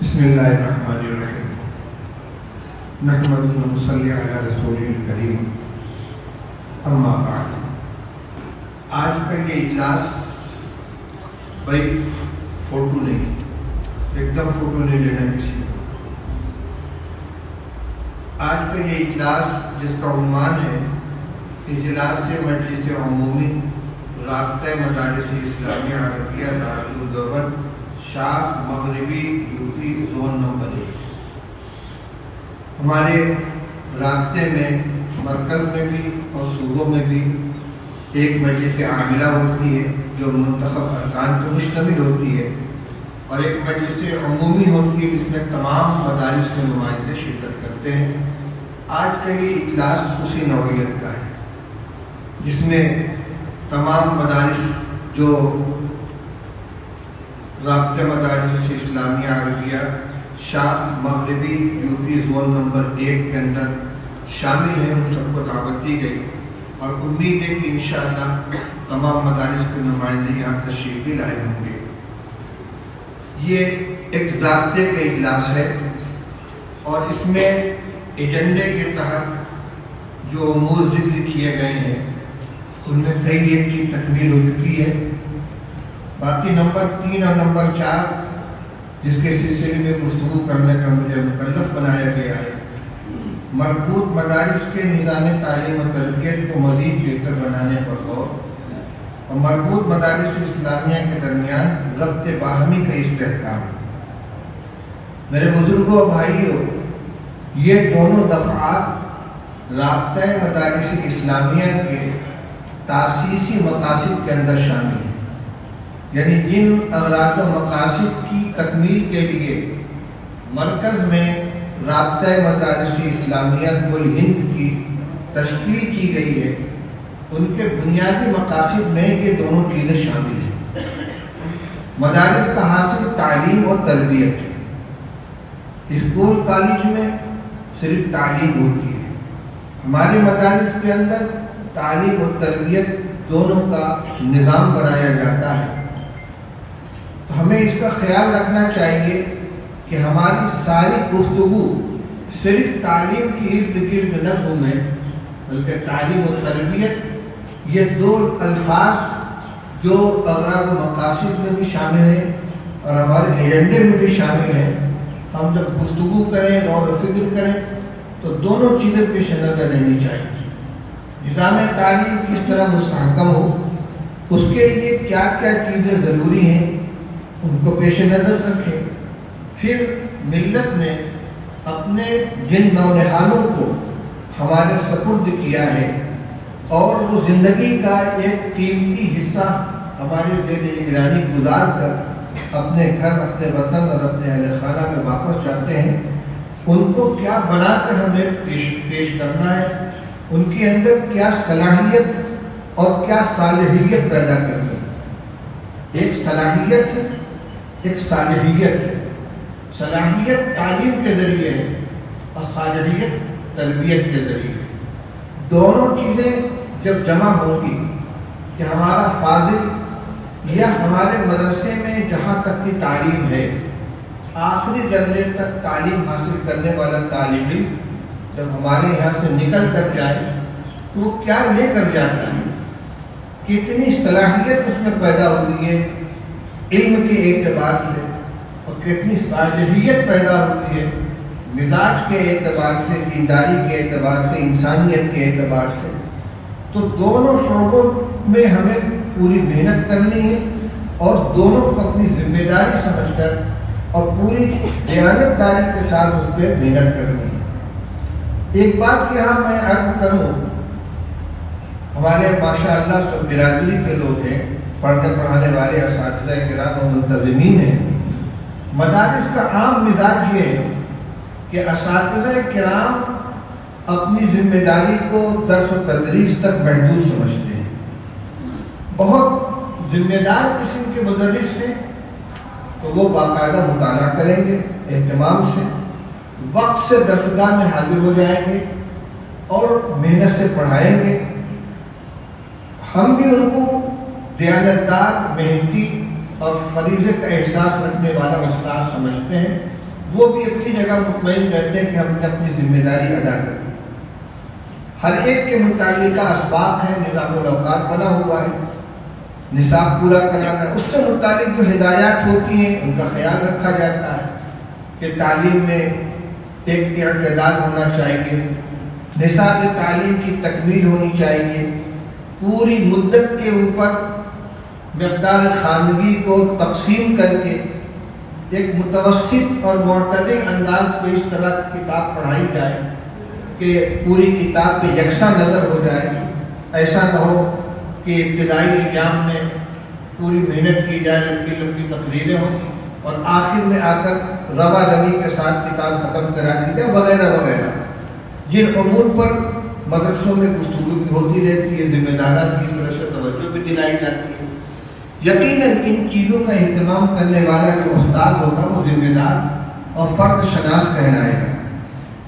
بسم اللہ الرحمن الرحیم نحمدہ و نصلی علی رسولہ الکریم اما بعد۔ آج کا یہ اجلاس بھائی فوٹو نہیں، ایک دم فوٹو نہیں لینا کسی کو۔ آج کا یہ اجلاس جس کا عنوان ہے اجلاس مجلس عمومی رابطہ مدارس اسلامیہ عربیہ دارالمعلومات شاخ مغربی یوپی زون نمبر 1، ہمارے رابطے میں مرکز میں بھی اور صوبوں میں بھی ایک مجلس عاملہ ہوتی ہے جو منتخب ارکان پر مشتمل ہوتی ہے، اور ایک مجلس عمومی ہوتی ہے جس میں تمام مدارس کے نمائندے شرکت کرتے ہیں۔ آج کا یہ اجلاس اسی نوعیت کا ہے جس میں تمام مدارس جو رابطہ مدارس اسلامیہ عربیہ شاخ مغربی یوپی زون نمبر 1 کے اندر شامل ہیں، ان سب کو دعوت دی گئی، اور امید ہے کہ انشاءاللہ تمام مدارس کے نمائندے یہاں تشریف بھی لائے ہوں گے۔ یہ ایک ضابطے کا اجلاس ہے اور اس میں ایجنڈے کے تحت جو امور ذکر کیے گئے ہیں ان میں کئی ایک کی تکمیل ہو چکی ہے، باقی نمبر 3 اور نمبر 4 جس کے سلسلے میں گفتگو کرنے کا مجھے مکلف بنایا گیا ہے، مربوط مدارس کے نظام تعلیم و تربیت کو مزید بہتر بنانے پر غور اور مربوط مدارس اسلامیہ کے درمیان ربط باہمی کا استحکام۔ میرے بزرگوں اور بھائیوں، یہ دونوں دفعات رابطہ مدارس اسلامیہ کے تاسیسی مقاصد کے اندر شامل ہیں، یعنی جن اغراض و مقاصد کی تکمیل کے لیے مرکز میں رابطہ مدارس اسلامیہ کل ہند کی تشکیل کی گئی ہے، ان کے بنیادی مقاصد میں یہ دونوں چیزیں شامل ہیں۔ مدارس کا حاصل تعلیم اور تربیت ہے۔ اسکول کالج میں صرف تعلیم ہوتی ہے، ہمارے مدارس کے اندر تعلیم اور تربیت دونوں کا نظام بنایا جاتا ہے۔ تو ہمیں اس کا خیال رکھنا چاہیے کہ ہماری ساری گفتگو صرف تعلیم کی ارد گرد نہ گھومے، بلکہ تعلیم و تربیت یہ دو الفاظ جو اغراض و مقاصد میں بھی شامل ہیں اور ہمارے ایجنڈے میں بھی شامل ہیں، ہم جب گفتگو کریں غور و فکر کریں تو دونوں چیزیں پیش نظر رہنی چاہیے۔ نظام تعلیم کس طرح مستحکم ہو، اس کے لیے کیا کیا چیزیں ضروری ہیں ان کو پیش نظر رکھیں۔ پھر ملت نے اپنے جن نونہالوں کو ہمارے سپرد کیا ہے اور وہ زندگی کا ایک قیمتی حصہ ہمارے زیر نگرانی گزار کر اپنے گھر، اپنے وطن اور اپنے اہل خانہ میں واپس جاتے ہیں، ان کو کیا بنا کر ہمیں پیش کرنا ہے، ان کے اندر کیا صلاحیت اور کیا صالحیت پیدا کرنی ہے۔ ایک صلاحیت ہے، ایک صالحیت ہے۔ صلاحیت تعلیم کے ذریعے ہے اور صالحیت تربیت کے ذریعے ہے۔ دونوں چیزیں جب جمع ہوں گی کہ ہمارا فاضل یا ہمارے مدرسے میں جہاں تک کی تعلیم ہے، آخری درجے تک تعلیم حاصل کرنے والا طالب علم جب ہمارے یہاں سے نکل کر جائے تو وہ کیا لے کر جاتا ہے، کتنی صلاحیت اس میں پیدا ہوئی ہے علم کے اعتبار سے، اور کتنی صالحیت پیدا ہوتی ہے مزاج کے اعتبار سے، دینداری کے اعتبار سے، انسانیت کے اعتبار سے۔ تو دونوں شعبوں میں ہمیں پوری محنت کرنی ہے اور دونوں کو اپنی ذمہ داری سمجھ کر اور پوری دیانت داری کے ساتھ اس پہ محنت کرنی ہے۔ ایک بات یہاں میں عرض کروں، ہمارے ماشاءاللہ سب برادری کے لوگ ہیں، پڑھنے پڑھانے والے اساتذہ کرام و منتظمین ہیں۔ مدارس کا عام مزاج یہ ہے کہ اساتذہ کرام اپنی ذمہ داری کو درس و تدریس تک محدود سمجھتے ہیں۔ بہت ذمہ دار قسم کے مدرس ہیں تو وہ باقاعدہ مطالعہ کریں گے، اہتمام سے وقت سے درسگاہ میں حاضر ہو جائیں گے اور محنت سے پڑھائیں گے۔ ہم بھی ان کو دیانتدار، محنتی اور فریضے کا احساس رکھنے والا استاد سمجھتے ہیں، وہ بھی اپنی جگہ مطمئن رہتے ہیں کہ ہم نے اپنی ذمہ داری ادا کر دی۔ ہر ایک کے متعلقہ اسباق ہے، نظام الاوقات بنا ہوا ہے، نصاب پورا کرانا ہے، اس سے متعلق جو ہدایات ہوتی ہیں ان کا خیال رکھا جاتا ہے کہ تعلیم میں ایک اعتدال ہونا چاہیے، نصاب تعلیم کی تکمیل ہونی چاہیے، پوری مدت کے اوپر مقدار خواندگی کو تقسیم کر کے ایک متوسط اور معتدل انداز میں اس طرح کی کتاب پڑھائی جائے کہ پوری کتاب پہ یکساں نظر ہو جائے۔ ایسا نہ ہو کہ ابتدائی ایام میں پوری محنت کی جائے، لمبی لمبی تقریریں ہوں اور آخر میں آ کر روا روی کے ساتھ کتاب ختم کرا دی جائے وغیرہ وغیرہ، جن امور پر مدرسوں میں گفتگو بھی ہوتی رہتی ہے، ذمہ داران کی طرف سے توجہ بھی دلائی جاتی ہے۔ یقیناً ان چیزوں کا اہتمام کرنے والا جو استاد ہوگا وہ ذمہ دار اور فرد شناس کہلائے گا،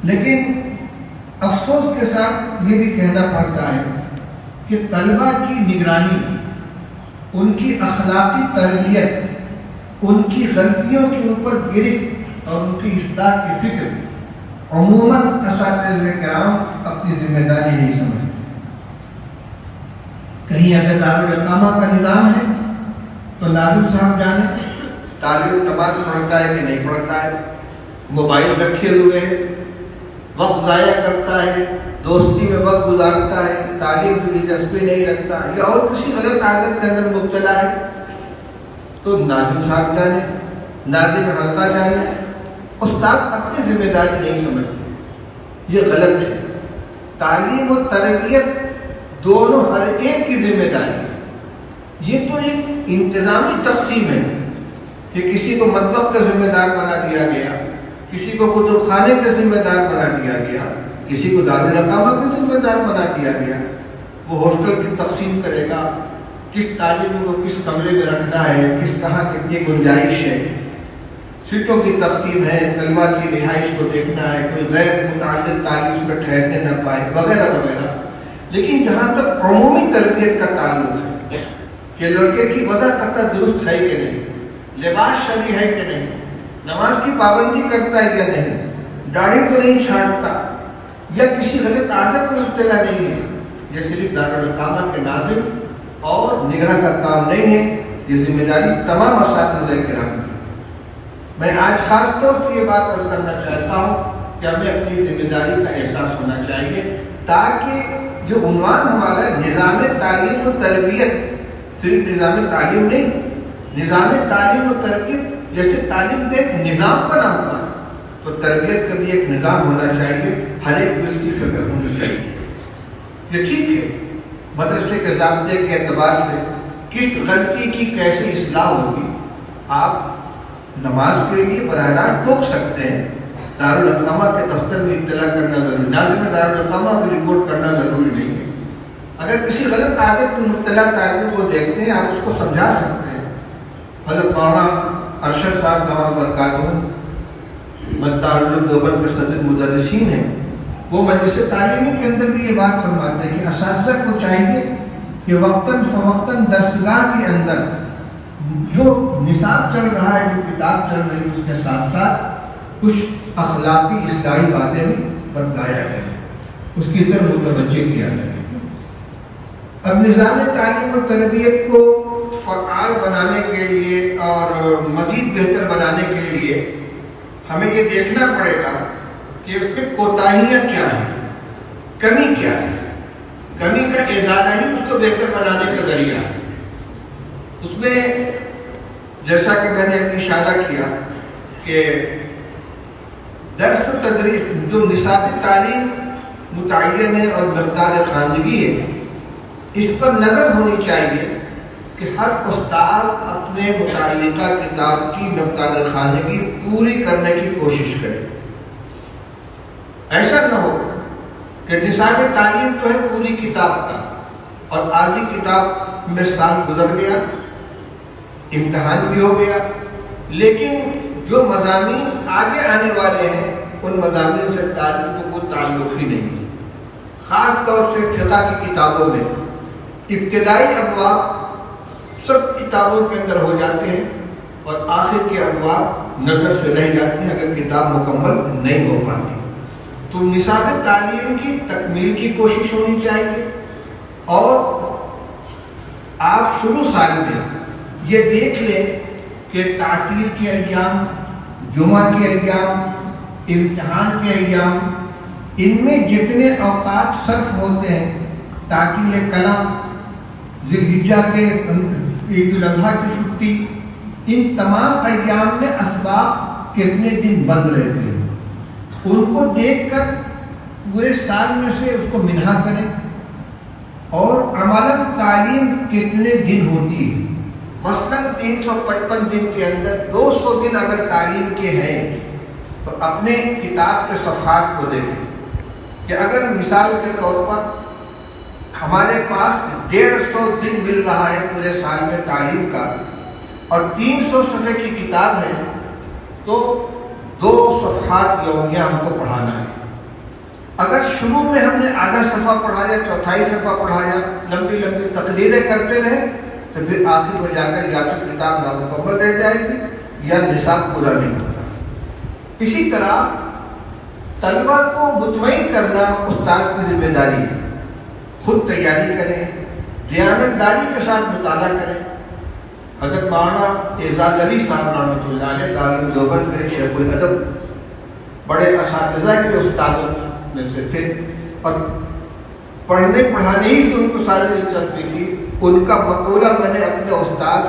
لیکن افسوس کے ساتھ یہ بھی کہنا پڑتا ہے کہ طلبہ کی نگرانی، ان کی اخلاقی تربیت، ان کی غلطیوں کے اوپر گرفت اور ان کی اصلاح کی فکر عموماً اساتذہ کرام اپنی ذمہ داری نہیں سمجھتے۔ کہیں اگر دارالاقامہ کا نظام ہے تو ناظم صاحب جانے طالب نماز پڑھتا ہے کہ نہیں پڑھتا ہے، موبائل رکھے ہوئے ہے، وقت ضائع کرتا ہے، دوستی میں وقت گزارتا ہے، تعلیم سے دلچسپی نہیں رکھتا ہے یا اور کسی غلط عادت کے اندر مبتلا ہے، تو ناظم صاحب جانے، ناظم حلقہ جانے، استاد اپنی ذمہ داری نہیں سمجھتے۔ یہ غلط ہے۔ تعلیم و تربیت دونوں ہر ایک کی ذمہ داری ہے۔ یہ تو ایک انتظامی تقسیم ہے کہ کسی کو مطبخ کا ذمہ دار بنا دیا گیا، کسی کو کتب خانے کا ذمہ دار بنا دیا گیا، کسی کو دارالاقامہ کا ذمہ دار بنا دیا گیا۔ وہ ہاسٹل کی تقسیم کرے گا، کس طالب کو کس کمرے میں رکھنا ہے، کس کہاں کتنی گنجائش ہے، سیٹوں کی تقسیم ہے، طلبہ کی رہائش کو دیکھنا ہے، کوئی غیر متعلق تعلیم میں ٹھہرنے نہ پائے وغیرہ وغیرہ۔ لیکن جہاں تک عمومی تربیت کا تعلق ہے کہ لڑکے کی وضع قطع درست ہے کہ نہیں، لباس شرعی ہے کہ نہیں، نماز کی پابندی کرتا ہے کہ نہیں، داڑھی کو نہیں چھاٹتا یا کسی غلط عادت میں مبتلا نہیں ہے، یہ صرف دارالاقامہ کے ناظم اور نگراں کا کام نہیں ہے، یہ ذمہ داری تمام اساتذہ کرام کی۔ میں آج خاص طور سے یہ بات عرض کرنا چاہتا ہوں کہ ہمیں اپنی ذمہ داری کا احساس ہونا چاہیے تاکہ جو عنوان ہمارا نظام تعلیم و تربیت، صرف نظام تعلیم نہیں، نظام تعلیم و تربیت جیسے تعلیم کا ایک نظام بنا ہوا ہے تو تربیت کا بھی ایک نظام ہونا چاہیے، ہر ایک کو اس کی فکر ہونی چاہیے۔ یہ ٹھیک ہے، مدرسے کے ضابطے کے اعتبار سے کس غلطی کی کیسے اصلاح ہوگی، آپ نماز کے لیے براہ راست ٹوک سکتے ہیں، دارالاقامہ کے دفتر میں اطلاع کرنا ضروری، ناظم دارالاقامہ کو رپورٹ کرنا ضروری نہیں ہے۔ اگر کسی غلط عادت میں مبتلا طالب کو دیکھتے ہیں، آپ اس کو سمجھا سکتے ہیں۔ حضرت مولانا ارشد صاحب دامت برکاتہ دارالعلوم دیوبند کے صدر مدرسین ہیں، وہ مجلس تعلیمی کے اندر بھی یہ بات فرماتے ہیں کہ اساتذہ کو چاہیے کہ وقتاً فوقتاً درسگاہ کے اندر جو نصاب چل رہا ہے، جو کتاب چل رہی ہے، اس کے ساتھ ساتھ کچھ اخلاقی اصلاحی باتیں بھی بتایا جائے، اس کی طرف متوجہ کیا جائے۔ اب نظام تعلیم و تربیت کو فعال بنانے کے لیے اور مزید بہتر بنانے کے لیے ہمیں یہ دیکھنا پڑے گا کہ اس میں کوتاہیاں کیا ہیں، کمی کیا ہے۔ کمی کا ازالہ ہی اس کو بہتر بنانے کا ذریعہ ہے۔ اس میں جیسا کہ میں نے اشارہ کیا کہ درس و تدریس جو نصاب تعلیم متعین ہے اور مقدار خواندگی ہے، اس پر نظر ہونی چاہیے کہ ہر استاد اپنے متعلقہ کتاب کی مقدار خواندگی پوری کرنے کی کوشش کرے۔ ایسا نہ ہو کہ نصاب تعلیم تو ہے پوری کتاب کا اور آدھی کتاب میں سال گزر گیا، امتحان بھی ہو گیا، لیکن جو مضامین آگے آنے والے ہیں ان مضامین سے طالب کو کوئی تعلق ہی نہیں۔ خاص طور سے فقہ کی کتابوں میں ابتدائی ابواب سب کتابوں کے اندر ہو جاتے ہیں اور آخر کے ابواب نظر سے رہ جاتی ہیں اگر کتاب مکمل نہیں ہو پاتی. تو نصاب تعلیم کی تکمیل کی کوشش ہونی چاہیے. اور آپ شروع سال میں یہ دیکھ لیں کہ تعطیل کے ایام، جمعہ کے ایام، امتحان کے ایام، ان میں جتنے اوقات صرف ہوتے ہیں، تعطیل کلام، ذی الحجہ کے عید الاضحیٰ کی چھٹی، ان تمام ایام میں اسباق کتنے دن بند رہتے ہیں، ان کو دیکھ کر پورے سال میں سے اس کو منہا کریں. اور عملاً تعلیم کتنے دن ہوتی ہے، مثلاً 355 دن کے اندر 200 دن اگر تعلیم کے ہیں تو اپنے کتاب کے صفحات کو دیکھیں کہ اگر مثال کے طور پر ہمارے پاس 150 دن مل رہا ہے پورے سال میں تعلیم کا اور 300 صفحے کی کتاب ہے تو 2 صفحات یومیہ ہم کو پڑھانا ہے. اگر شروع میں ہم نے آدھا صفحہ پڑھایا، چوتھائی صفحہ پڑھایا، لمبی لمبی تقریریں کرتے رہے تو پھر آخر میں جا کر یا تو کتاب نامکمل رہ جائے گی یا نصاب پورا نہیں ہوتا. اسی طرح طلبہ کو مطمئن کرنا استاذ کی ذمہ داری ہے. خود تیاری کریں، دیانتداری کے ساتھ مطالعہ کریں. حضرت مولانا اعزاز علی صاحب رحمۃ اللہ علیہ دارالعلوم دیوبند کے شیخ الادب بڑے اساتذہ کے استادوں میں سے تھے اور پڑھنے پڑھانے ہی سے ان کو ساری دلچسپی تھی. ان کا مقولہ میں نے اپنے استاد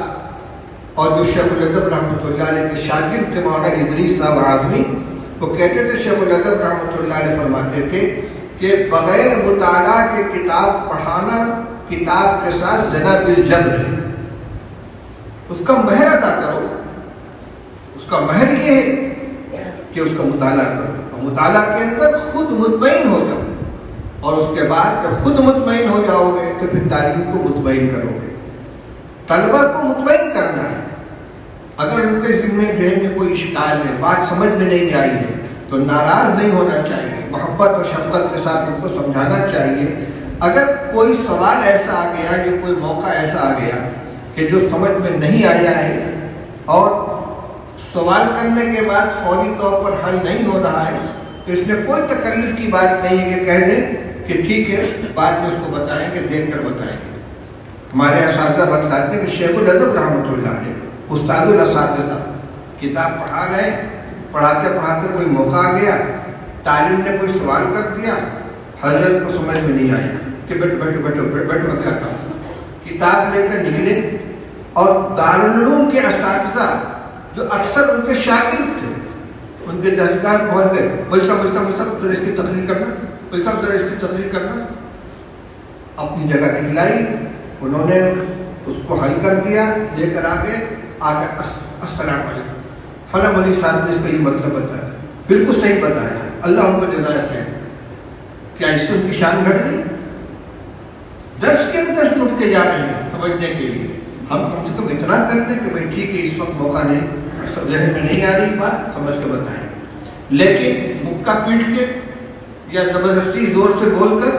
اور جو شیخ الادب رحمۃ اللہ علیہ کے شاگرد تھے مولانا ادریس صاحب اعظمی، وہ کہتے تھے، شیخ الادب رحمۃ اللہ علیہ فرماتے تھے کہ بغیر مطالعہ کے کتاب پڑھانا کتاب کے ساتھ زنا بالجبر ہے. اس کا مہر ادا کرو، اس کا مہر یہ ہے کہ اس کا مطالعہ کرو اور مطالعہ کے اندر خود مطمئن ہو جاؤ. اور اس کے بعد جب خود مطمئن ہو جاؤ گے تو پھر تعلیم کو مطمئن کرو گے. طلبہ کو مطمئن کرنا ہے. اگر ان کے ذمہ ذہن میں کوئی اشکال ہے، بات سمجھ میں نہیں آئی ہے تو ناراض نہیں ہونا چاہیے، محبت اور شفقت کے ساتھ ان کو سمجھانا چاہیے. اگر کوئی سوال ایسا آ گیا یا کوئی موقع ایسا آ گیا کہ جو سمجھ میں نہیں آیا ہے اور سوال کرنے کے بعد فوری طور پر حل نہیں ہو رہا ہے تو اس میں کوئی تکلیف کی بات نہیں ہے کہ کہہ دیں کہ ٹھیک ہے بعد میں اس کو بتائیں گے، دیکھ کر بتائیں گے. ہمارے اساتذہ بتلاتے ہیں کہ شیخ الادب رحمۃ اللہ علیہ استاد الاساتذہ کتاب پڑھا رہے، پڑھاتے پڑھاتے کوئی موقع آ گیا، تعلیم نے کوئی سوال کر دیا، حضرت کو سمجھ میں نہیں آیا کہ بیٹھو میں کہتا ہوں. کتاب لے کر نکلے اور دارالعلوم کے اساتذہ جو اکثر ان کے شاگرد تھے ان کے دستگاہ پہنچ گئے، بلسا ذرا اس کی تقریر کرنا. اپنی جگہ دکھلائی، انہوں نے اس کو حل کر دیا، لے کر آگے السلام علیکم فلاں ولی صاحب نے اس کا یہ مطلب بتایا، بالکل صحیح بتایا، اللہ ان کو جزائے خیر. کیا اس سے ان کی شان گھٹ گئی؟ درس کے اندر سے اٹھ کے جا رہے ہیں سمجھنے کے لیے. ہم کم سے کم اتنا کر لیں کہ بھائی ٹھیک ہے اس وقت موقع نہیں، ذہن میں نہیں آ رہی بات، سمجھ کے بتائیں. لیکن مکہ پیٹ کے یا زبردستی زور سے بول کر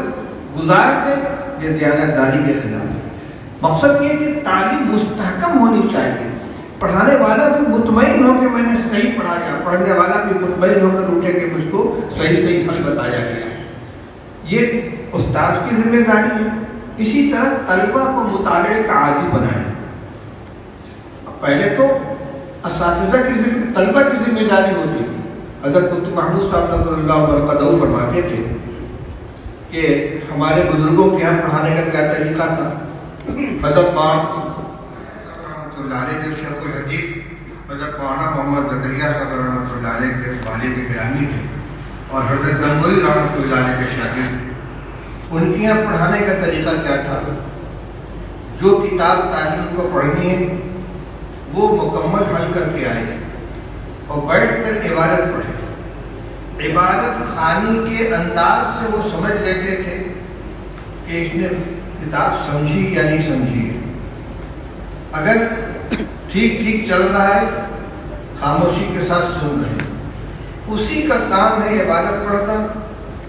گزار دے، یہ دیانتداری کے خلاف ہے. مقصد یہ کہ تعلیم مستحکم ہونی چاہیے. پڑھانے والا بھی مطمئن ہو کہ میں نے صحیح پڑھایا، پڑھنے والا بھی مطمئن ہو کر اٹھے کہ مجھ کو صحیح حل بتایا گیا ہے. یہ استاذ کی ذمہ داری ہے. اسی طرح طلبہ کو مطالعے کا عادی بنائیں. پہلے تو اساتذہ کی طلبہ کی ذمہ داری ہوتی تھی. حضرت مفتی محمود صاحب رضی اللہ عنہ فرماتے تھے کہ ہمارے بزرگوں کے یہاں پڑھانے کا کیا طریقہ تھا. حضرت رحمۃ اللہ علیہ کے شیخ الحدیث حضرت مولانا محمد زکریا صاحب رحمۃ اللہ علیہ کے والد گرامی تھے اور حضرت گنگوئی رحمۃ اللہ علیہ کے شاگرد تھے. ان کے یہاں پڑھانے کا طریقہ کیا تھا؟ جو کتاب تعلیم کو پڑھنی ہے وہ مکمل حل کر کے آئے اور بیٹھ کر عبادت پڑھے. عبادت خانی کے انداز سے وہ سمجھ لیتے تھے کہ اس نے کتاب سمجھی یا نہیں سمجھی. اگر ٹھیک چل رہا ہے خاموشی کے ساتھ سن رہے ہیں، اسی کا کام ہے عبادت پڑھنا،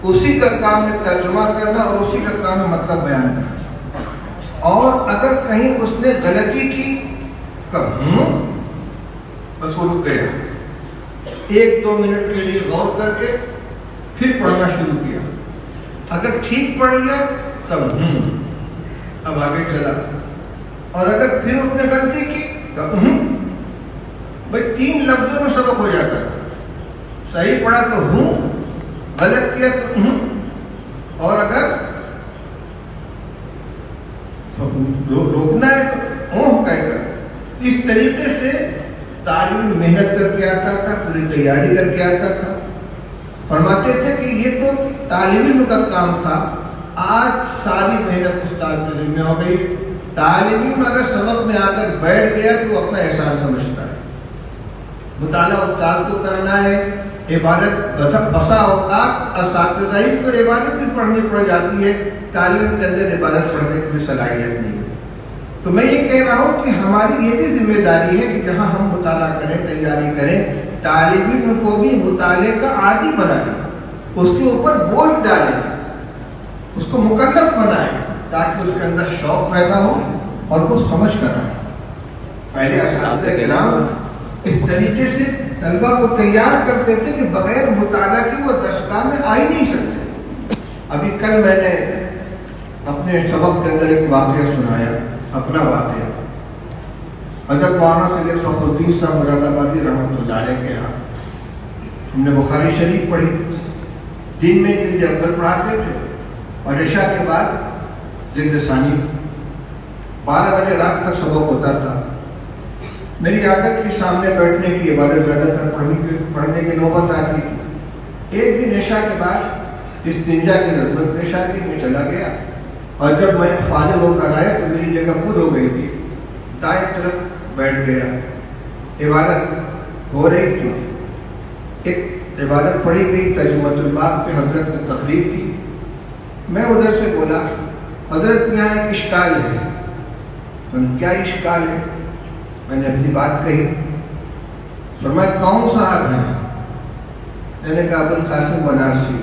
اسی کا کام ہے ترجمہ کرنا اور اسی کا کام ہے مطلب بیان کرنا. اور اگر کہیں اس نے غلطی کی بس وہ رک گیا، 1-2 منٹ کے لیے غور کر کے پھر پڑھنا شروع کیا. اگر ٹھیک پڑھ لیا تب اب آگے چلا, اور اگر پھر اس نے غلطی کی تب بھائی 3 لفظوں میں سبق ہو جاتا تھا. صحیح پڑھا تو غلط کیا تو اور اگر روکنا ہے تو کہہ کر. اس طریقے سے تعلیم محنت کر کے آتا تھا, پوری تیاری کر کے آتا تھا. فرماتے تھے کہ یہ تو طالب علم کا کام تھا, آج ساری محنت استاد کے ذمہ ہو گئی. طالب علم اگر سبق میں آ کر بیٹھ گیا تو اپنا احسان سمجھتا ہے. مطالعہ استاد کو کرنا ہے, عبادت بسا اوقات اساتذہ ہی کو عبادت بھی پڑھنی پڑ جاتی ہے, طالب کے اندر عبادت پڑھنے کی کوئی صلاحیت نہیں ہے. تو میں یہ کہہ رہا ہوں کہ ہماری یہ بھی ذمہ داری ہے کہ جہاں ہم مطالعہ کریں, تیاری کریں, طالب علم کو بھی مطالعے کا عادی بنائیں, اس کے اوپر بوجھ ڈالیں, اس کو مکلف بنائیں تاکہ اس کے اندر شوق پیدا ہو اور وہ سمجھ کر آئے. پہلے اساتذہ کرام اس طریقے سے طلبہ کو تیار کرتے تھے کہ بغیر مطالعہ کے وہ درسگاہ میں آ ہی نہیں سکتے. ابھی کل میں نے اپنے سبق کے اندر ایک واقعہ سنایا, اپنا واقعہ. حضرت مولانا سید فخر الدین صاحب مراد آبادی رحمۃ اللہ علیہ کے یہاں ہم نے بخاری شریف پڑھی. دن میں جلد اول پڑھاتے تھے اور عشاء کے بعد جلد ثانی. 12 بجے رات تک سبق ہوتا تھا. میری عادت کے سامنے بیٹھنے کی, عبادت زیادہ تر پڑھنے کی نوبت آتی تھی. ایک دن عشاء کے بعد استنجا کی ضرورت پیش آ گئی, میں چلا گیا اور جب میں فارغ ہو کر آیا تو میری جگہ پر ہو گئی تھی. دائیں طرف بیٹھ گیا, عبادت ہو رہی تھی. ایک عبادت پڑھی گئی, ترجمۃ الباب پہ حضرت نے تقریر کی. میں ادھر سے بولا, حضرت یہاں ایک اشکال ہے. کیا اشکال ہے؟ میں نے اپنی بات کہی. فرمایا کون صاحب ہیں؟ میں نے کہا ابوالقاسم بنارسی.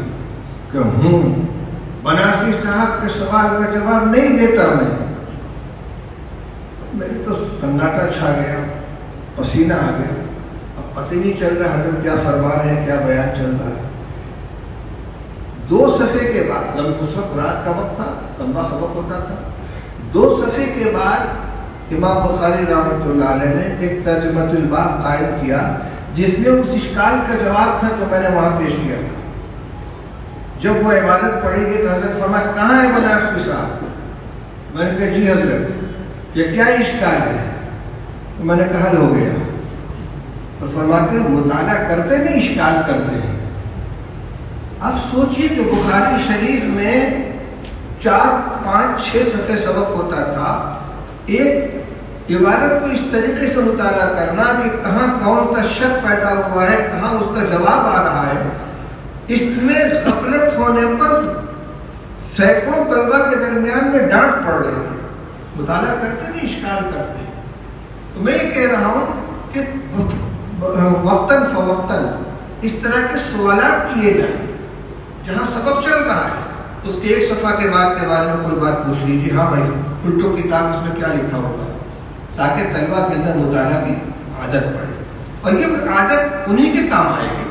کہ بنارسی صاحب کے سوال کا جواب نہیں دیتا میں. میری تو سناٹا چھا گیا, پسینہ آ گیا. اب پتہ نہیں چل رہا حضرت کیا فرما رہے ہیں, کیا بیان چل رہا ہے. 2 صفحے کے بعد, جب اس وقت رات کا وقت تھا, لمبا سبق ہوتا تھا, 2 صفحے کے بعد امام بخاری رحمۃ اللہ علیہ نے ایک ترجمۃ الباب قائم کیا جس میں اس اشکال کا جواب تھا جو میں نے وہاں پیش کیا تھا. جب وہ عبادت پڑھی گئی تو حضرت فرمایا کہاں ہے بنارسی صاحب؟ میں نے کہا جی حضرت یہ کیا اشکال ہے؟ تو میں نے کہا حل ہو گیا. تو فرماتے ہیں مطالعہ کرتے نہیں, اشکال کرتے ہیں. اب سوچئے کہ بخاری شریف میں 4, 5, 6 صفحے سبق ہوتا تھا. ایک عبادت کو اس طریقے سے مطالعہ کرنا کہ کہاں کون سا شک پیدا ہوا ہے, کہاں اس کا جواب آ رہا ہے, اس میں غفلت ہونے پر سینکڑوں طلبہ کے درمیان میں ڈانٹ پڑ رہی ہے. مطالعہ کرتے نہیں, اشکال کرتے. تو میں یہ کہہ رہا ہوں کہ وقتاً فوقتاً اس طرح کے سوالات کیے جائیں. جہاں سبق چل رہا ہے اس کے ایک صفحہ کے بارے میں کوئی بات پوچھ لیجیے, ہاں بھائی الٹو کتاب اس میں کیا لکھا ہوگا, تاکہ طلبہ کے اندر مطالعہ کی عادت پڑے. اور یہ عادت انہی کے کام آئے گی.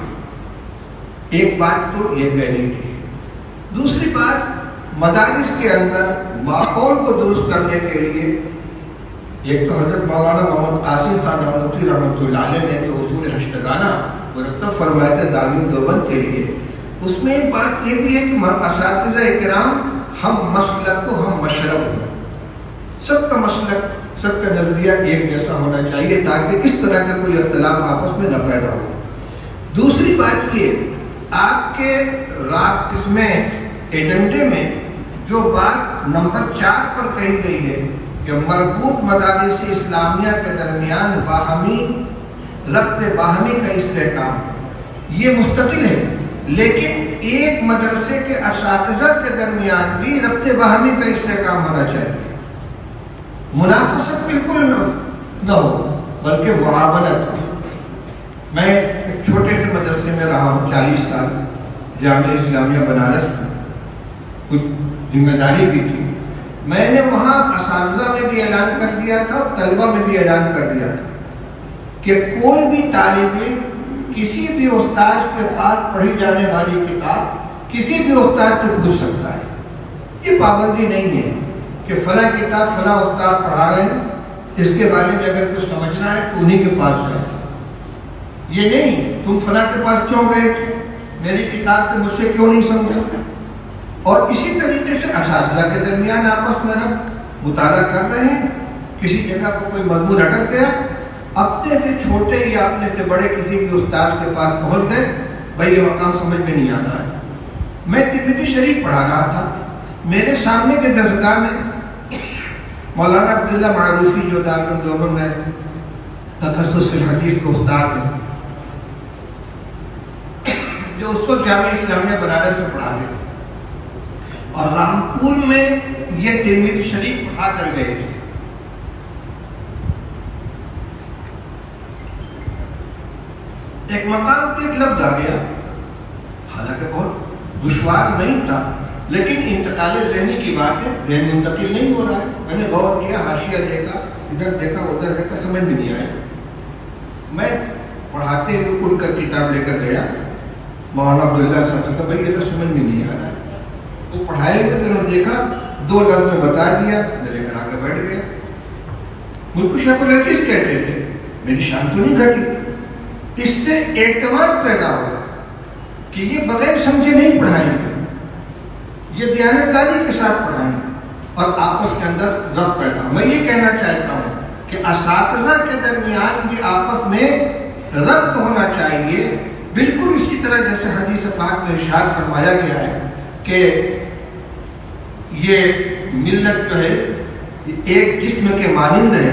ایک بات تو یہ کہنی تھی. دوسری بات, مدارس کے اندر ماحول کو درست کرنے کے لیے ایک تو حضرت مولانا محمد قاسم خان نانوتوی رحمۃ اللہ علیہ نے جو اصول ہشتگانہ مرتب فرمایا تھا دارالعلوم دیوبند کے لیے, اس میں ایک بات یہ بھی ہے کہ اساتذہ کرام ہم مسلک کو ہم مشرب ہوں. سب کا مسلک, سب کا نظریہ ایک جیسا ہونا چاہیے تاکہ اس طرح کا کوئی اختلاف آپس میں نہ پیدا ہو. دوسری بات یہ, آپ کے رات اس میں ایجنڈے میں جو بات نمبر 4 پر کہی گئی ہے کہ مربوط مدارس اسلامیہ کے درمیان باہمی ربط باہمی کا استحکام, یہ مستقل ہے, لیکن ایک مدرسے کے اساتذہ کے درمیان بھی ربط باہمی کا استحکام ہونا چاہیے. منافست بالکل نہ ہو بلکہ معاونت ہو. میں ایک چھوٹے سے مدرسے میں رہا ہوں 40 سال, جامعہ اسلامیہ بنارس میں, کچھ ذمہ داری بھی تھی. میں نے وہاں اساتذہ میں بھی اعلان کر دیا تھا اور طلبہ میں بھی اعلان کر دیا تھا کہ کوئی بھی طالب علم کسی بھی استاد کے پاس پڑھی جانے والی کتاب کسی بھی استاد سے پوچھ سکتا ہے. یہ پابندی نہیں ہے کہ فلاں کتاب فلاں استاد پڑھا رہے ہیں، اس کے بارے میں اگر کچھ سمجھنا ہے تو انہیں کے پاس جائے. یہ نہیں تم فلاں کے پاس کیوں گئے تھے، میری کتاب سے مجھ سے کیوں نہیں سمجھا. اور اسی طریقے سے اساتذہ کے درمیان آپس میں رب مطالعہ کر رہے ہیں، کسی جگہ پر کوئی مضمون اٹک گیا، اپنے سے چھوٹے یا اپنے سے بڑے کسی بھی استاد کے پاس پہنچ گئے، بھائی یہ مقام سمجھ میں نہیں آ رہا ہے. میں ترمذی شریف پڑھا رہا تھا، میرے سامنے کے درسگاہ میں مولانا عبداللہ معروفی جو دارالعلوم دیوبند میں تخصص فی الحدیث کے استاد ہیں، جو اس وقت جامعہ اسلامیہ بنارس میں پڑھا رہے تھے، اور رامپور میں یہ ترمذی شریف پڑھا کر گئے تھے. ایک مقام پہ ایک لفظ آ گیا، حالانکہ بہت دشوار نہیں تھا، لیکن انتقال ذہنی کی بات ہے، ذہن منتقل نہیں ہو رہا ہے. میں نے غور کیا، حاشیہ دیکھا، ادھر دیکھا ادھر دیکھا، سمجھ میں نہیں آیا. میں پڑھاتے ہوئے اٹھ کر کتاب لے کر گیا، مولانا عبداللہ صاحب سے کہا بھائی یہ تو سمجھ میں نہیں آ رہا ہے. وہ پڑھائے ہوئے تو نے دیکھا، 2 لفظ میں بتا دیا، میں لے کر آ کے بیٹھ گیا. مجھ کو شیخ الحدیث کہتے تھے، میری شان تو نہیں گھٹی. اس سے اعتماد پیدا ہوا کہ یہ بغیر سمجھے نہیں پڑھائیں گے، یہ دیانتداری کے ساتھ پڑھائیں گے، اور آپس کے اندر ربط پیدا. میں یہ کہنا چاہتا ہوں کہ اساتذہ کے درمیان بھی آپس میں ربط ہونا چاہیے، بالکل اسی طرح جیسے حدیث پاک میں ارشاد فرمایا گیا ہے کہ یہ ملت جو ہے ایک جسم کے مانند ہے.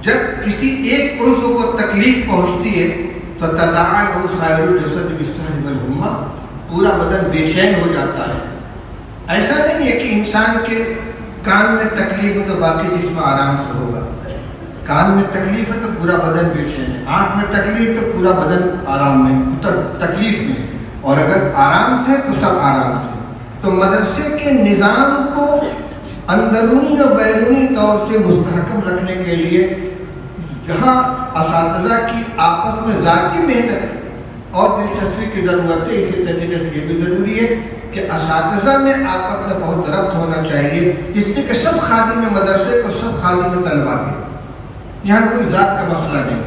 جب کسی ایک عضو کو تکلیف پہنچتی ہے تو تداعی له سائر الجسد بالسہر والحمى، پورا بدن بے چین ہو جاتا ہے. ایسا نہیں ہے کہ انسان کے کان میں تکلیف ہے تو باقی جسم آرام سے ہوگا. کان میں تکلیف ہے تو پورا بدن بے چین ہے، آنکھ میں تکلیف تو پورا بدن آرام میں تکلیف میں، اور اگر آرام سے تو سب آرام سے. تو مدرسے کے نظام کو اندرونی اور بیرونی طور سے مستحکم رکھنے کے لیے جہاں اساتذہ کی آپس میں ذاتی محنت اور دلچسپی کی ضرورت ہے، اسی طریقے سے یہ بھی ضروری ہے کہ اساتذہ میں آپس میں بہت ربط ہونا چاہیے، اس لیے کہ سب خادم مدرسے کو سب خادم طلبا کے، یہاں کوئی ذات کا مسئلہ نہیں.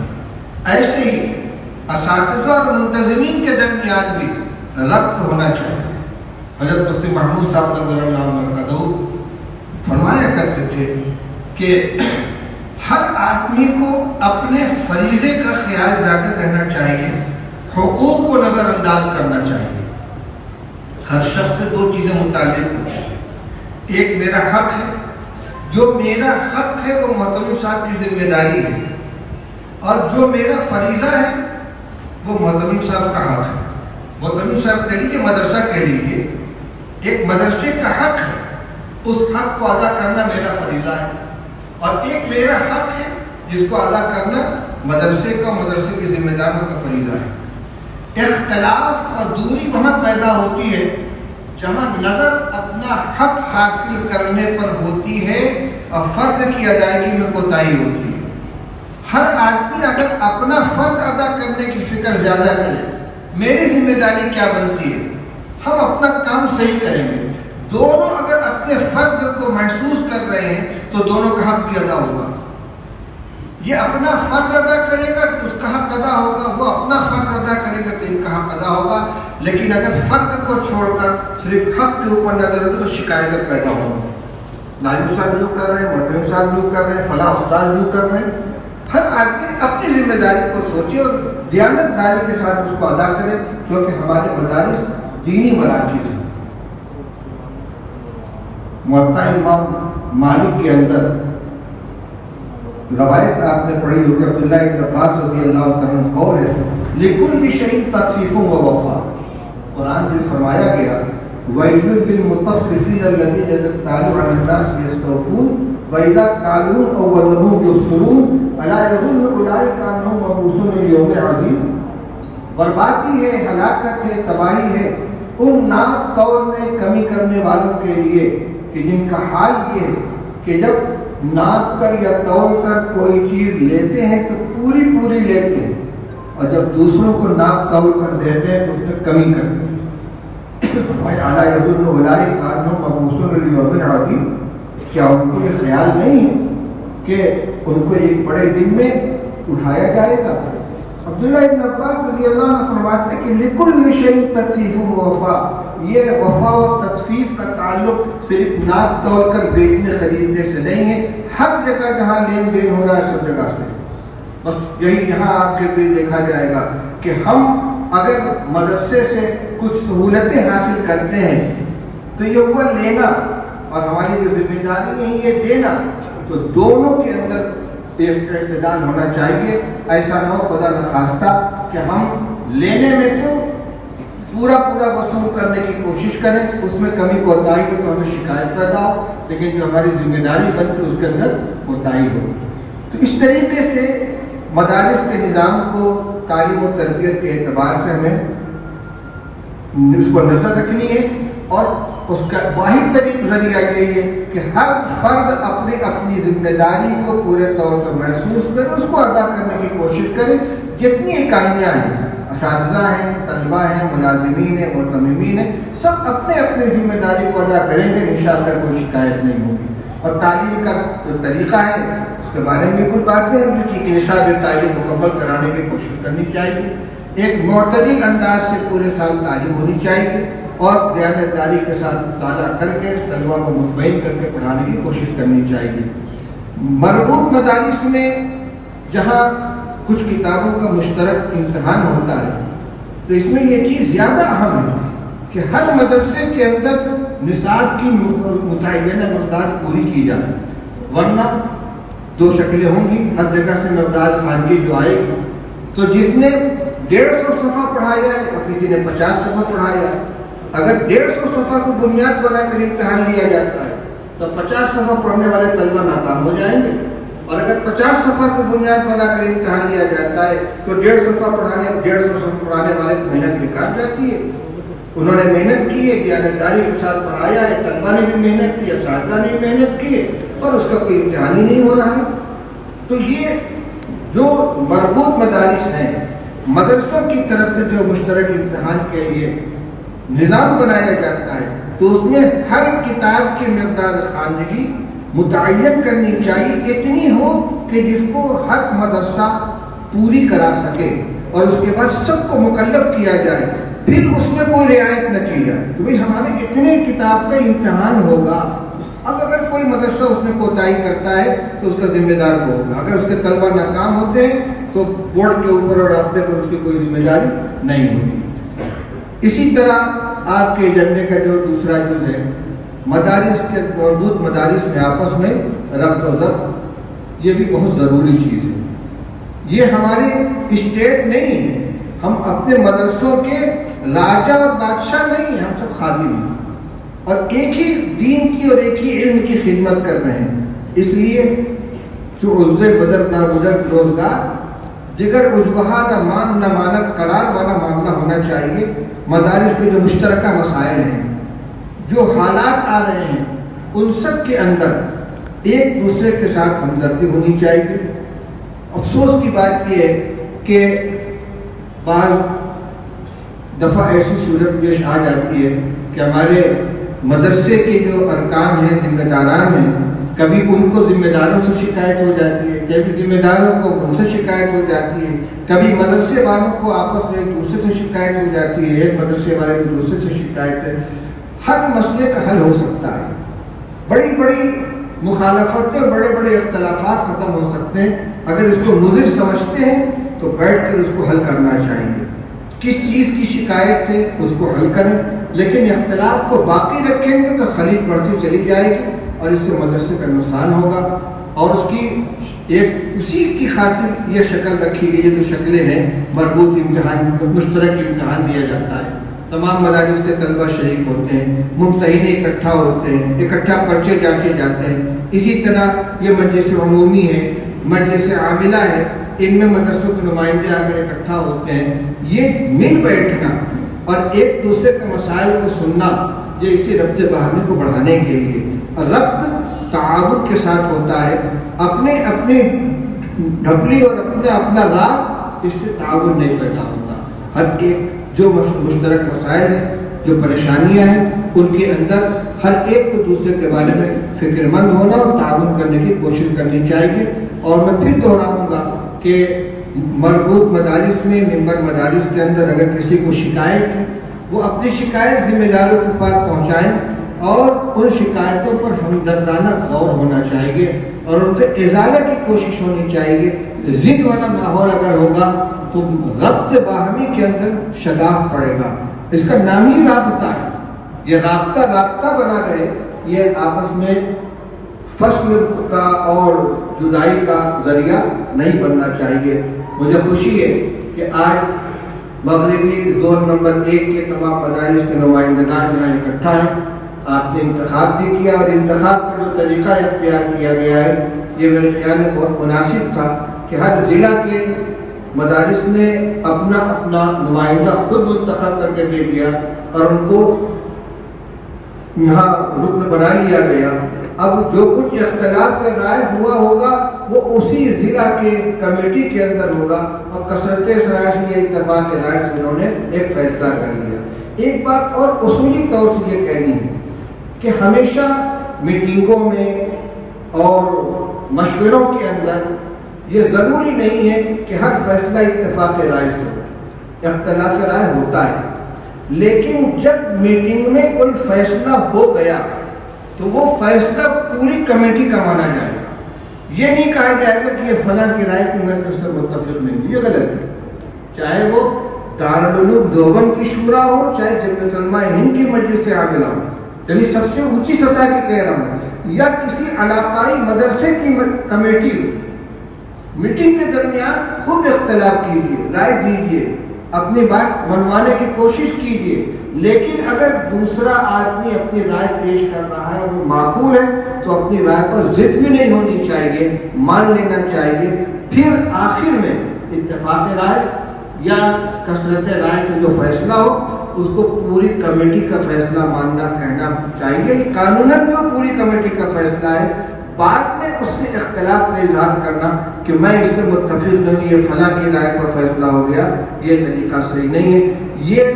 ایسے ہی اساتذہ اور منتظمین کے درمیان بھی ربط ہونا چاہیے. حضرت مفتی محمود صاحب رضی اللہ عنہ فرمایا کرتے تھے کہ ہر آدمی کو اپنے فریضے کا خیال رکھ رہنا چاہیے، حقوق کو نظر انداز کرنا چاہیے. ہر شخص سے 2 چیزیں متعلق ہوتی ہیں. ایک میرا حق ہے، جو میرا حق ہے وہ محترم صاحب کی ذمہ داری ہے، اور جو میرا فریضہ ہے وہ محترم صاحب کا حق ہے. محترم صاحب کہہ لیجیے، مدرسہ کہہ لیجیے، ایک مدرسے کا حق ہے، اس حق کو ادا کرنا میرا فریضہ ہے، اور ایک میرا حق ہے جس کو ادا کرنا مدرسے کی ذمہ داروں کا فریضہ ہے. اختلاف اور دوری وہاں پیدا ہوتی ہے جہاں نظر اپنا حق حاصل کرنے پر ہوتی ہے اور فرض کی ادائیگی میں کوتاہی ہوتی ہے. ہر آدمی اگر اپنا فرض ادا کرنے کی فکر زیادہ کرے، میری ذمہ داری کیا بنتی ہے، ہم اپنا کام صحیح کریں گے. دونوں اگر اپنے فرض کو محسوس کر رہے ہیں تو دونوں کا حق بھی ادا ہوگا. یہ اپنا فرض ادا کرے گا تو اس کا حق ادا ہوگا، وہ اپنا فرض ادا کرے گا تو ان کا حق ادا ہوگا. لیکن اگر فرض کو چھوڑ کر صرف حق کے اوپر نظر رکھے تو شکایتیں پیدا ہوگی. ناظم صاحب جو کر رہے ہیں، مدرم صاحب جو کر رہے ہیں، فلاں استاد جو کر رہے ہیں. ہر آدمی اپنی ذمہ داری کو سوچے اور دیانت داری کے ساتھ اس کو ادا کرے، کیونکہ ہمارے مدارس دینی مراکز ہیں. موطا امام مالک کے اندر روایت آپ نے پڑھی ہوگی، عبداللہ بن عباس رضی اللہ عنہ قول ہے، لِكُلِّ شَيْءٍ تَطْفِيفٌ وَوَفَاءٌ. قرآن میں فرمایا گیا وَيْلٌ لِّلْمُطَفِّفِينَ الَّذِينَ إِذَا اكْتَالُوا عَلَى النَّاسِ يَسْتَوْفُونَ وَإِذَا كَالُوهُمْ أَوْ وَزَنُوهُمْ يُخْسِرُونَ أَلَا يَظُنُّ أُولَٰئِكَ أَنَّهُم مَّبْعُوثُونَ لِيَوْمٍ عَظِيمٍ. بربادی ہے، ہلاکت ہے، تباہی ہے ان ناپ طور میں کمی کرنے والوں کے لیے کہ جن کا حال یہ ہے کہ جب ناپ کر یا تول کر کوئی چیز لیتے ہیں تو پوری لیتے ہیں، اور جب دوسروں کو ناپ تول کر دیتے ہیں تو اس میں کمی کرتے ہیں. اعلیٰ یظن اولئک انہم مبعوثون لیوم عظیم. کیا ان کو یہ خیال نہیں ہے کہ ان کو ایک بڑے دن میں اٹھایا جائے گا؟ عبداللہ ابن عباس رضی اللہ عنہ فرماتے ہیں کہ لکل شیء تطفیف و وفا. یہ وفا و تطفیف کا تعلق صرف ناپ تول کر بیچنے خریدنے سے نہیں ہے، ہر جگہ جہاں لین دین ہو رہا ہے سب جگہ سے. بس یہی یہاں آ کے بھی دیکھا جائے گا کہ ہم اگر مدرسے سے کچھ سہولتیں حاصل کرتے ہیں تو یہ ہوا لینا، اور ہماری جو ذمہ داری ہے یہ دینا. تو دونوں کے اندر ایک اعتدال ہونا چاہیے. ایسا نہ ہو خدا نخواستہ کہ ہم لینے میں تو پورا وصول کرنے کی کوشش کریں، اس میں کمی کوتاہی ہو تو ہمیں شکایت پیدا ہو، لیکن جو ہماری ذمہ داری بنتی ہے اس کے اندر کوتاہی ہو. تو اس طریقے سے مدارس کے نظام کو تعلیم و تربیت کے اعتبار سے ہمیں اس کو نظر رکھنی ہے، اور اس کا واحد ذریعہ یہ ہے کہ ہر فرد اپنی ذمہ داری کو پورے طور سے محسوس کرے، اس کو ادا کرنے کی کوشش کرے. جتنی اکائیاں ہیں، اساتذہ ہیں، طلبہ ہیں، ملازمین ہیں، معتممین ہیں، سب اپنے ذمہ داری کو ادا کریں گے، انشاءاللہ کوئی شکایت نہیں ہوگی. اور تعلیم کا جو طریقہ ہے اس کے بارے میں کچھ باتیں ہیں جس کی نصاب تعلیم مکمل کرانے کی کوشش کرنی چاہیے. ایک معتدل انداز سے پورے سال تعلیم ہونی چاہیے، اور دیانتداری کے ساتھ مطالعہ کر کے طلبہ کو مطمئن کر کے پڑھانے کی کوشش کرنی چاہیے. مربوط مدارس میں جہاں کچھ کتابوں کا مشترک امتحان ہوتا ہے تو اس میں یہ چیز زیادہ اہم ہے کہ ہر مدرسے کے اندر نصاب کی متعینہ مقدار پوری کی جائے، ورنہ دو شکلیں ہوں گی. ہر جگہ سے مقدار خانگی جو آئے گی تو جس نے 150 صفحہ پڑھایا ہے اور کسی نے 50 صفحہ پڑھایا ہے. اگر 150 صفحہ کو بنیاد بنا کر امتحان لیا جاتا ہے تو 50 صفحہ پڑھنے والے طلبہ ناکام ہو جائیں گے، اور اگر 50 صفحہ کو بنیاد بنا کر امتحان لیا جاتا ہے تو 150 صفحہ پڑھانے والے کی محنت بیکار جاتی ہے. انہوں نے محنت کی ہے، دیانتداری کے ساتھ پڑھایا ہے، طلبہ نے بھی محنت کی، اساتذہ نے بھی محنت کی ہے، اور اس کا کوئی امتحان ہی نہیں ہو رہا ہے. تو یہ جو مربوط مدارس ہیں، مدرسوں کی طرف سے جو مشترک امتحان کے لیے نظام بنایا جاتا ہے تو اس میں ہر کتاب کی مقدار خواندگی متعین کرنی چاہیے، اتنی ہو کہ جس کو ہر مدرسہ پوری کرا سکے، اور اس کے بعد سب کو مکلف کیا جائے. پھر اس میں کوئی رعایت نہ کی جائے کہ بھائی ہمارے اتنے کتاب کا امتحان ہوگا. اب اگر کوئی مدرسہ اس میں کوتاہی کرتا ہے تو اس کا ذمہ دار کو ہوگا. اگر اس کے طلبہ ناکام ہوتے ہیں تو بورڈ کے اوپر اور رابطے پر اس کی کوئی ذمہ داری نہیں ہوگی. اسی طرح آپ کے ایجنڈے کا جو دوسرا جز ہے، مدارس کے مربوط مدارس میں آپس میں ربط و ضبط، یہ بھی بہت ضروری چیز ہے. یہ ہماری اسٹیٹ نہیں ہے، ہم اپنے مدرسوں کے راجہ اور بادشاہ نہیں ہیں، ہم سب خادم ہیں اور ایک ہی دین کی اور ایک ہی علم کی خدمت کر رہے ہیں. اس لیے جو عرض بدر نہ بزرگ روزگار دیگر عضوہا نہ مان نہ مانت قرار والا معاملہ ہونا چاہیے. مدارس کے جو مشترکہ مسائل ہیں، جو حالات آ رہے ہیں، ان سب کے اندر ایک دوسرے کے ساتھ ہمدردی ہونی چاہیے. افسوس کی بات یہ ہے کہ بعض دفعہ ایسی صورت پیش آ جاتی ہے کہ ہمارے مدرسے کے جو ارکان ہیں، ذمہ داران ہیں، کبھی ان کو ذمہ داروں سے شکایت ہو جاتی ہے، کبھی ذمہ داروں کو ان سے شکایت ہو جاتی ہے، کبھی مدرسے والوں کو آپس میں ایک دوسرے سے شکایت ہو جاتی ہے، ایک مدرسے والے کو دوسرے سے شکایت ہے. ہر مسئلے کا حل ہو سکتا ہے. بڑی بڑی مخالفتیں اور بڑے بڑے اختلافات ختم ہو سکتے ہیں اگر اس کو مضر سمجھتے ہیں تو بیٹھ کر اس کو حل کرنا چاہیے. کس چیز کی شکایت ہے اس کو حل کریں، لیکن اختلاف کو باقی رکھیں گے تو خلیج بڑھتی چلی جائے گی اور اس سے مدرسے کا نقصان ہوگا. اور اس کی ایک اسی کی خاطر یہ شکل رکھی گئی ہے، جو شکلیں ہیں مربوط امتحان، مشترک امتحان دیا جاتا ہے. تمام مدارس کے طلبہ شریک ہوتے ہیں، ممتحن اکٹھا ہوتے ہیں، اکٹھا پرچے جانچے جاتے ہیں. اسی طرح یہ مجلس عمومی ہے، مجلس عاملہ ہے، ان میں مدرسوں کے نمائندے آ کر اکٹھا ہوتے ہیں. یہ مل بیٹھنا اور ایک دوسرے کے مسائل کو سننا، یہ اسی ربط باہمی کو بڑھانے کے لیے. ربط تعاون کے ساتھ ہوتا ہے. اپنے اپنی ڈھپلی اور اپنا راہ اس سے تعاون نہیں پیدا ہوتا. ہر ایک جو مشترک مسائل ہیں، جو پریشانیاں ہیں، ان کے اندر ہر ایک کو دوسرے کے بارے میں فکر مند ہونا اور تعاون کرنے کی کوشش کرنی چاہیے. اور میں پھر دہراؤں گا کہ مربوط مدارس میں، ممبر مدارس کے اندر اگر کسی کو شکایت ہے، وہ اپنی شکایت ذمہ داروں کے پاس پہنچائیں اور ان شکایتوں پر ہمدردانہ غور ہونا چاہیے اور ان کے ازالے کی کوشش ہونی چاہیے. ضد والا ماحول اگر ہوگا تو ربط باہمی کے اندر شگاف پڑے گا. اس کا نام ہی رابطہ ہے. یہ رابطہ بنا رہے، یہ آپس میں فصل کا اور جدائی کا ذریعہ نہیں بننا چاہیے. مجھے خوشی ہے کہ آج مغربی زون نمبر 1 کے تمام مدارس کے نمائندگان یہاں اکٹھا ہیں. آپ نے انتخاب بھی کیا اور انتخاب کا جو طریقہ اختیار کیا گیا ہے یہ میرے خیال میں بہت مناسب تھا کہ ہر ضلع کے مدارس نے اپنا اپنا نمائندہ خود منتخب کر کے دے دیا اور ان کو یہاں رکن بنا لیا گیا. اب جو کچھ اختلاف کا رائے ہوا ہوگا وہ اسی ضلع کے کمیٹی کے اندر ہوگا اور کثرت رائے سے یہ اتفاق رائے سے انہوں نے ایک فیصلہ کر لیا. ایک بات اور اصولی طور سے یہ کہنی ہے کہ ہمیشہ میٹنگوں میں اور مشوروں کے اندر یہ ضروری نہیں ہے کہ ہر فیصلہ اتفاق رائے سے ہو. اختلاف رائے ہوتا ہے، لیکن جب میٹنگ میں کوئی فیصلہ ہو گیا تو وہ فیصلہ پوری کمیٹی کا مانا جائے گا. یہ نہیں کہا جائے گا کہ یہ فلاں کی رائے تھی، میں تو اس سے متفق نہیں ہوں. یہ غلط ہے. چاہے وہ دارالعلوم دیوبند کی شورا ہو، چاہے جمعیت علماء ہند کی مجلس عاملہ ہو، یعنی سب سے اونچی سطح کی کہہ رہا ہوں، یا کسی علاقائی مدرسے کی کمیٹی ہو، میٹنگ کے درمیان خوب اختلاف کیجیے، رائے دیجیے، اپنی بات منوانے کی کوشش کیجیے. لیکن اگر دوسرا آدمی اپنی رائے پیش کر رہا ہے وہ معقول ہے تو اپنی رائے پر ضد بھی نہیں ہونی چاہیے، مان لینا چاہیے. پھر آخر میں اتفاق رائے یا کثرت رائے سے جو فیصلہ ہو اس کو پوری کمیٹی کا فیصلہ ماننا کہنا چاہیے. قانوناً بھی وہ پوری کمیٹی کا فیصلہ ہے. بعد میں اس سے اختلاف کا اظہار کرنا کہ میں اس سے متفق نہیں، یہ فلاں کی رائے پر فیصلہ ہو گیا، یہ طریقہ صحیح نہیں ہے. یہ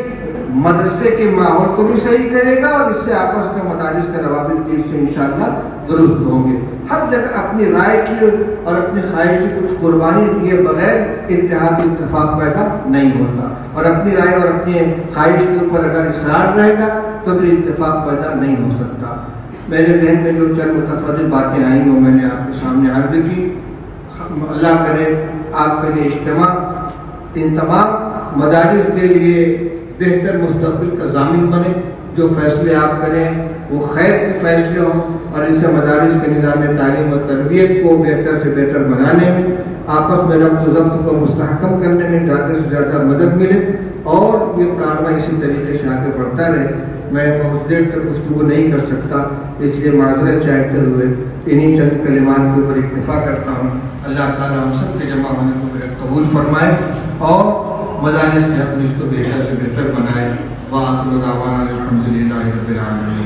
مدرسے کے ماحول کو بھی صحیح کرے گا اور اس سے آپس میں مدارس کے روابط بھی اس سے انشاءاللہ درست ہوں گے. ہر جگہ اپنی رائے کی اور اپنی خواہش کی کچھ قربانی دیے بغیر اتحاد اتفاق پیدا نہیں ہوتا، اور اپنی رائے اور اپنی خواہش کے اوپر اگر اصرار رہے گا تو پھر اتفاق پیدا نہیں ہو سکتا. میرے ذہن میں جو چند متفرد باتیں آئیں وہ میں نے آپ کے سامنے عرض کی. اللہ کرے آپ کا یہ اجتماع ان تمام مدارس کے لیے بہتر مستقبل کا ضامن بنے. جو فیصلے آپ کریں وہ خیر کے فیصلے ہوں اور اس سے مدارس کے نظام تعلیم و تربیت کو بہتر سے بہتر بنانے میں، آپس میں ربط و ضبط کو مستحکم کرنے میں زیادہ سے زیادہ مدد ملے اور یہ کارروائی اسی طریقے سے آگے بڑھتا رہے. میں بہت دیر تک گفتگو نہیں کر سکتا، اس لیے معذرت چاہتے ہوئے انہی چند کلمات کے اوپر اکتفا کرتا ہوں. اللہ تعالیٰ ہم سب کے جمع ہونے کو قبول فرمائے اور مدارس میں اپنی اس کو بہتر سے بہتر بنائے. وآخر دعوانا الحمدللہ رب العالمین.